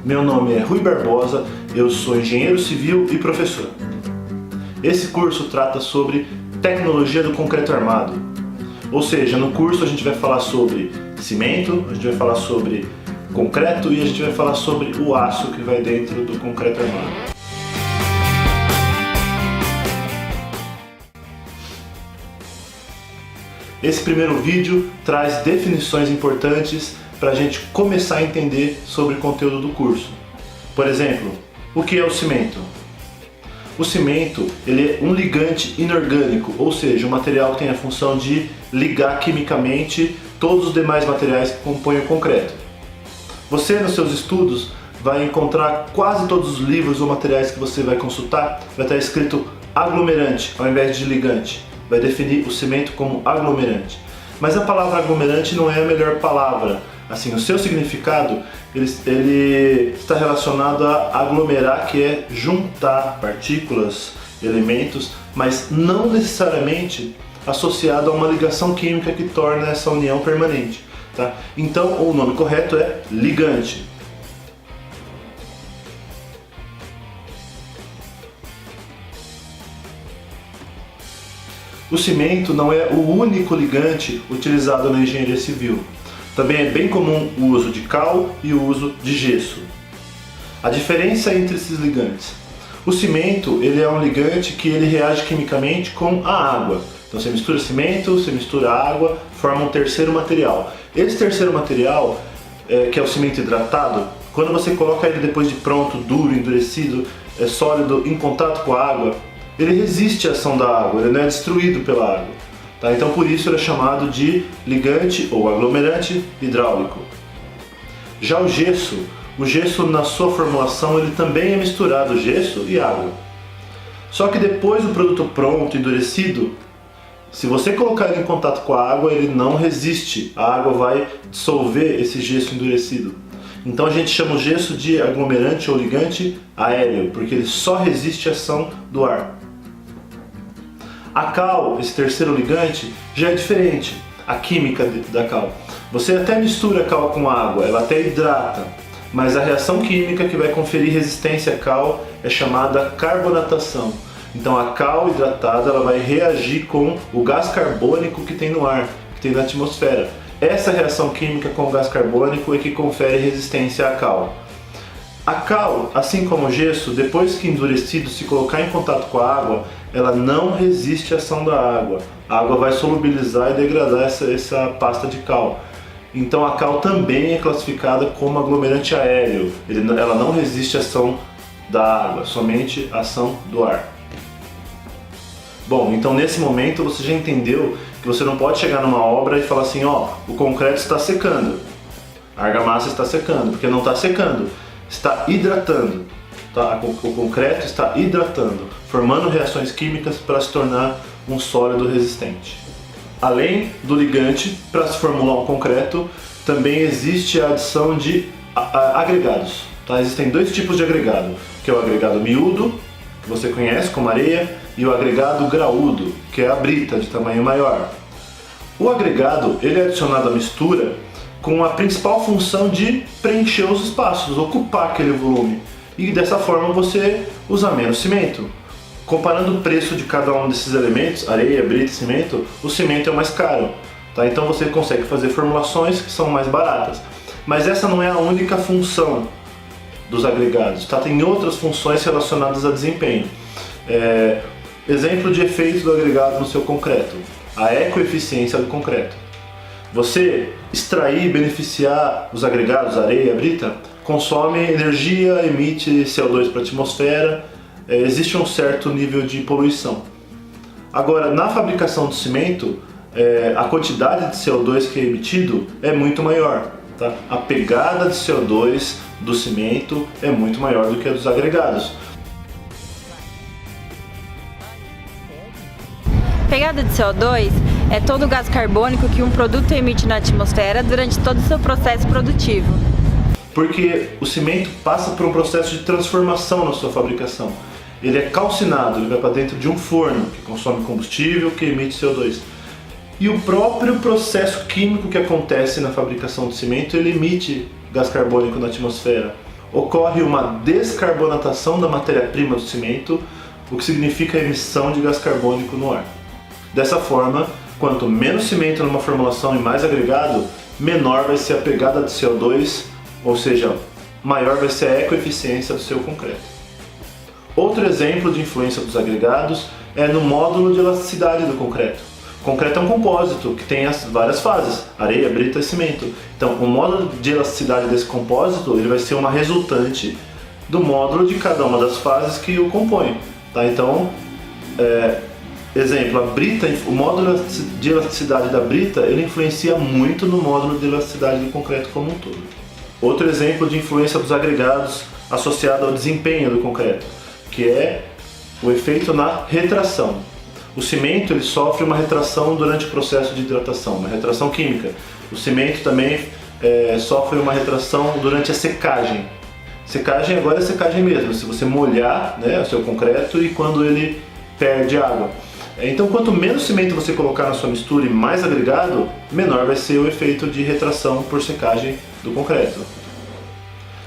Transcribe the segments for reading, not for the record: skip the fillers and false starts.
Meu nome é Rui Barbosa, eu sou engenheiro civil e professor. Esse curso trata sobre tecnologia do concreto armado. Ou seja, no curso a gente vai falar sobre cimento, a gente vai falar sobre concreto e a gente vai falar sobre o aço que vai dentro do concreto armado. Esse primeiro vídeo traz definições importantes para a gente começar a entender sobre o conteúdo do curso. Por exemplo, o que é o cimento? O cimento ele é um ligante inorgânico, ou seja, um material que tem a função de ligar quimicamente todos os demais materiais que compõem o concreto. Você, nos seus estudos, vai encontrar quase todos os livros ou materiais que você vai consultar, vai estar escrito aglomerante ao invés de ligante. Vai definir o cimento como aglomerante. Mas a palavra aglomerante não é a melhor palavra. Assim, o seu significado ele está relacionado a aglomerar, que é juntar partículas, elementos, mas não necessariamente associado a uma ligação química que torna essa união permanente. Tá? Então, o nome correto é ligante. O cimento não é o único ligante utilizado na engenharia civil. Também é bem comum o uso de cal e o uso de gesso. A diferença entre esses ligantes. O cimento ele é um ligante que ele reage quimicamente com a água. Então você mistura cimento, você mistura água, forma um terceiro material. Esse terceiro material, que é o cimento hidratado, quando você coloca ele depois de pronto, duro, endurecido, sólido, em contato com a água, ele resiste à ação da água, ele não é destruído pela água. Tá? Então por isso ele é chamado de ligante ou aglomerante hidráulico. Já o gesso na sua formulação ele também é misturado gesso e água. Só que depois do produto pronto, endurecido, se você colocar ele em contato com a água, ele não resiste, a água vai dissolver esse gesso endurecido. Então a gente chama o gesso de aglomerante ou ligante aéreo, porque ele só resiste à ação do ar. A cal, esse terceiro ligante, já é diferente, a química da cal. Você até mistura a cal com água, ela até hidrata, mas a reação química que vai conferir resistência à cal é chamada carbonatação. Então a cal hidratada ela vai reagir com o gás carbônico que tem no ar, que tem na atmosfera. Essa reação química com o gás carbônico é que confere resistência à cal. A cal, assim como o gesso, depois que endurecido, se colocar em contato com a água, ela não resiste à ação da água. A água vai solubilizar e degradar essa pasta de cal. Então a cal também é classificada como aglomerante aéreo. Ela não resiste à ação da água, somente à ação do ar. Bom, então nesse momento você já entendeu que você não pode chegar numa obra e falar assim, ó, o concreto está secando, a argamassa está secando, porque não está secando, está hidratando. Tá? O concreto está hidratando, formando reações químicas para se tornar um sólido resistente. Além do ligante, para se formular um concreto, também existe a adição de agregados. Tá? Existem dois tipos de agregado, que é o agregado miúdo, que você conhece como areia, e o agregado graúdo, que é a brita de tamanho maior. O agregado ele é adicionado à mistura com a principal função de preencher os espaços, ocupar aquele volume. E dessa forma você usa menos cimento. Comparando o preço de cada um desses elementos, areia, brita e cimento, o cimento é mais caro. Tá? Então você consegue fazer formulações que são mais baratas. Mas essa não é a única função dos agregados. Tá? Tem outras funções relacionadas a desempenho. Exemplo de efeito do agregado no seu concreto. A ecoeficiência do concreto. Você extrair e beneficiar os agregados, areia, brita, consome energia, emite CO2 para a atmosfera, existe um certo nível de poluição. Agora, na fabricação do cimento, a quantidade de CO2 que é emitido é muito maior. Tá? A pegada de CO2 do cimento é muito maior do que a dos agregados. Pegada de CO2 é todo o gás carbônico que um produto emite na atmosfera durante todo o seu processo produtivo. Porque o cimento passa por um processo de transformação na sua fabricação. Ele é calcinado, ele vai para dentro de um forno que consome combustível, que emite CO2. E o próprio processo químico que acontece na fabricação do cimento, ele emite gás carbônico na atmosfera. ocorre uma descarbonatação da matéria-prima do cimento, o que significa a emissão de gás carbônico no ar. Dessa forma, quanto menos cimento numa formulação e mais agregado, menor vai ser a pegada de CO2, ou seja, maior vai ser a ecoeficiência do seu concreto. Outro exemplo de influência dos agregados é no módulo de elasticidade do concreto. O concreto é um compósito que tem as várias fases, areia, brita e cimento. Então, o módulo de elasticidade desse compósito ele vai ser uma resultante do módulo de cada uma das fases que o compõem. Tá? Então, exemplo, a brita, o módulo de elasticidade da brita ele influencia muito no módulo de elasticidade do concreto como um todo. Outro exemplo de influência dos agregados associado ao desempenho do concreto, que é o efeito na retração. O cimento ele sofre uma retração durante o processo de hidratação, uma retração química. O cimento também sofre uma retração durante a secagem. Secagem agora é secagem mesmo, se você molhar, né, o seu concreto e quando ele perde água. Então, quanto menos cimento você colocar na sua mistura e mais agregado, menor vai ser o efeito de retração por secagem do concreto.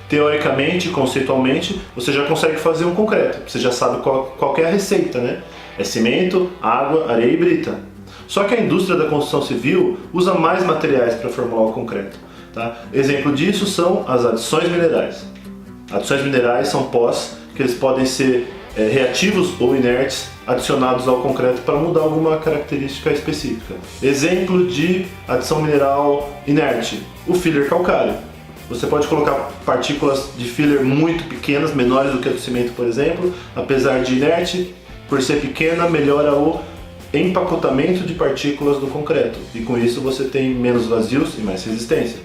Teoricamente, conceitualmente, você já consegue fazer um concreto, você já sabe qual é a receita, né? É cimento, água, areia e brita. Só que a indústria da construção civil usa mais materiais para formular o concreto. Tá? Exemplo disso são as adições minerais. Adições minerais são pós que eles podem ser reativos ou inertes adicionados ao concreto para mudar alguma característica específica. Exemplo de adição mineral inerte, o filler calcário. Você pode colocar partículas de filler muito pequenas, menores do que a do cimento, por exemplo, apesar de inerte, por ser pequena, melhora o empacotamento de partículas do concreto e com isso você tem menos vazios e mais resistência.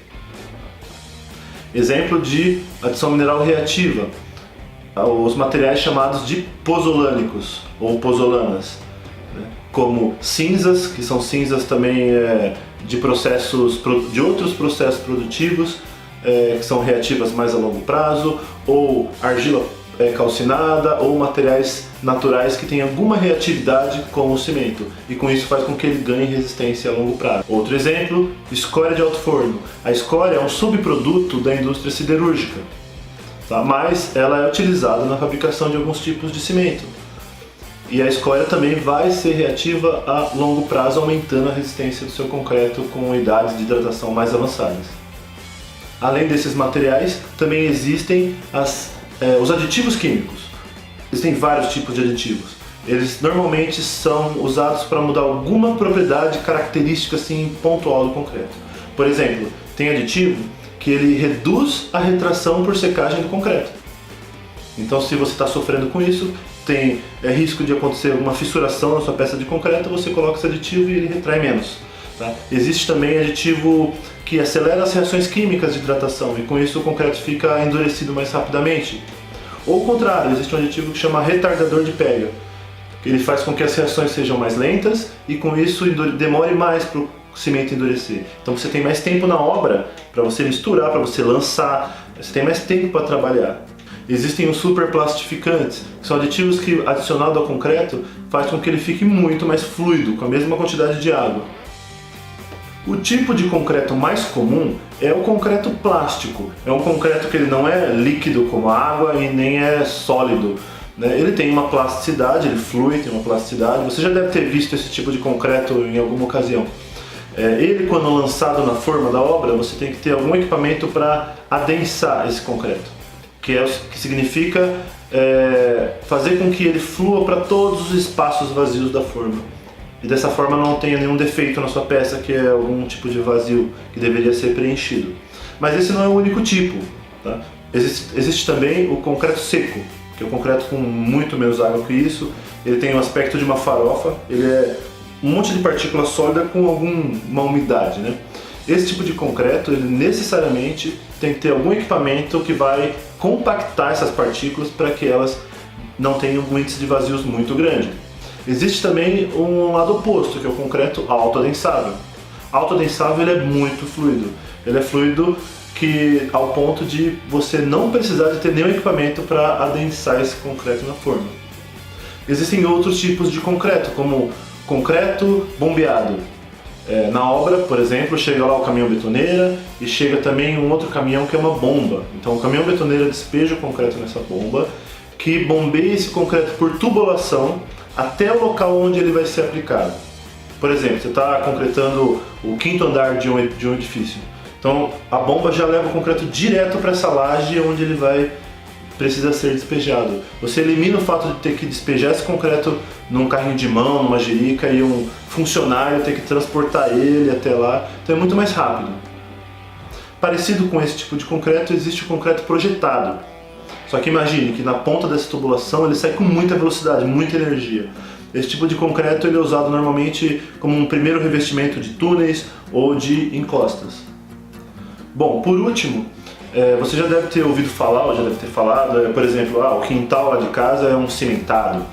Exemplo de adição mineral reativa, os materiais chamados de pozolânicos ou pozolanas, né? Como cinzas, que são cinzas também de outros processos produtivos, que são reativas mais a longo prazo, ou argila calcinada, ou materiais naturais que têm alguma reatividade como o cimento, e com isso faz com que ele ganhe resistência a longo prazo. Outro exemplo, escória de alto forno. A escória é um subproduto da indústria siderúrgica, tá? Mas ela é utilizada na fabricação de alguns tipos de cimento. E a escória também vai ser reativa a longo prazo, aumentando a resistência do seu concreto com idades de hidratação mais avançadas. Além desses materiais, também existem os aditivos químicos. Existem vários tipos de aditivos. Eles normalmente são usados para mudar alguma propriedade característica assim, pontual do concreto. Por exemplo, tem aditivo que ele reduz a retração por secagem do concreto. Então, se você está sofrendo com isso, tem risco de acontecer alguma fissuração na sua peça de concreto, você coloca esse aditivo e ele retrai menos. Tá? Existe também aditivo que acelera as reações químicas de hidratação e com isso o concreto fica endurecido mais rapidamente. Ou o contrário, existe um aditivo que chama retardador de pega, que ele faz com que as reações sejam mais lentas e com isso demore mais para o cimento endurecer. Então você tem mais tempo na obra para você misturar, para você lançar, você tem mais tempo para trabalhar. Existem os superplastificantes, que são aditivos que, adicionado ao concreto, faz com que ele fique muito mais fluido, com a mesma quantidade de água. O tipo de concreto mais comum é o concreto plástico. É um concreto que ele não é líquido como a água e nem é sólido, né? Ele tem uma plasticidade, ele flui, tem uma plasticidade. Você já deve ter visto esse tipo de concreto em alguma ocasião. Ele, quando lançado na forma da obra, você tem que ter algum equipamento para adensar esse concreto, que significa fazer com que ele flua para todos os espaços vazios da forma. E dessa forma não tenha nenhum defeito na sua peça, que é algum tipo de vazio que deveria ser preenchido. Mas esse não é o único tipo. Tá? Existe também o concreto seco, que é o concreto com muito menos água que isso. Ele tem o aspecto de uma farofa, ele é um monte de partícula sólida com alguma umidade, né? Esse tipo de concreto, ele necessariamente tem que ter algum equipamento que vai compactar essas partículas para que elas não tenham um índice de vazios muito grande. Existe também um lado oposto, que é o concreto autoadensável. Autoadensável ele é muito fluido. Ele é fluido ao ponto de você não precisar de ter nenhum equipamento para adensar esse concreto na forma. Existem outros tipos de concreto, como concreto bombeado. Na obra, por exemplo, chega lá o caminhão betoneira e chega também um outro caminhão que é uma bomba. Então o caminhão betoneira despeja o concreto nessa bomba, que bombeia esse concreto por tubulação até o local onde ele vai ser aplicado. Por exemplo, você está concretando o 5º andar de um edifício. Então a bomba já leva o concreto direto para essa laje onde ele precisa ser despejado. Você elimina o fato de ter que despejar esse concreto num carrinho de mão, numa jerica, e um funcionário ter que transportar ele até lá. Então é muito mais rápido. Parecido com esse tipo de concreto, existe o concreto projetado. Só que imagine que na ponta dessa tubulação ele sai com muita velocidade, muita energia. Esse tipo de concreto ele é usado normalmente como um primeiro revestimento de túneis ou de encostas. Bom, por último, você já deve ter ouvido falar, ou já deve ter falado, por exemplo, o quintal lá de casa é um cimentado,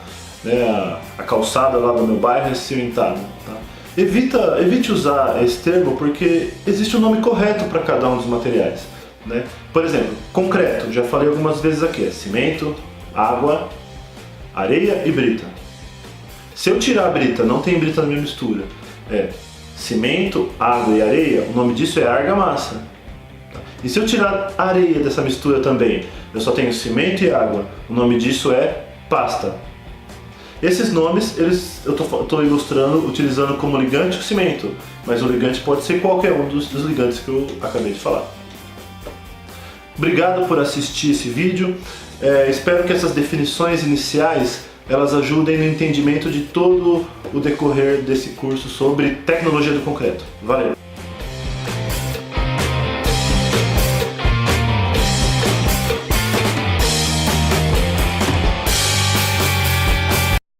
né? A calçada lá do meu bairro é cimentado. Tá? Evite usar esse termo porque existe um nome correto para cada um dos materiais. Né? Por exemplo, concreto, já falei algumas vezes aqui, é cimento, água, areia e brita. Se eu tirar a brita, não tem brita na minha mistura, cimento, água e areia, o nome disso é argamassa. E se eu tirar a areia dessa mistura também, eu só tenho cimento e água, o nome disso é pasta. Esses nomes eu estou ilustrando utilizando como ligante o cimento, mas o ligante pode ser qualquer um dos ligantes que eu acabei de falar. Obrigado por assistir esse vídeo, espero que essas definições iniciais elas ajudem no entendimento de todo o decorrer desse curso sobre tecnologia do concreto. Valeu!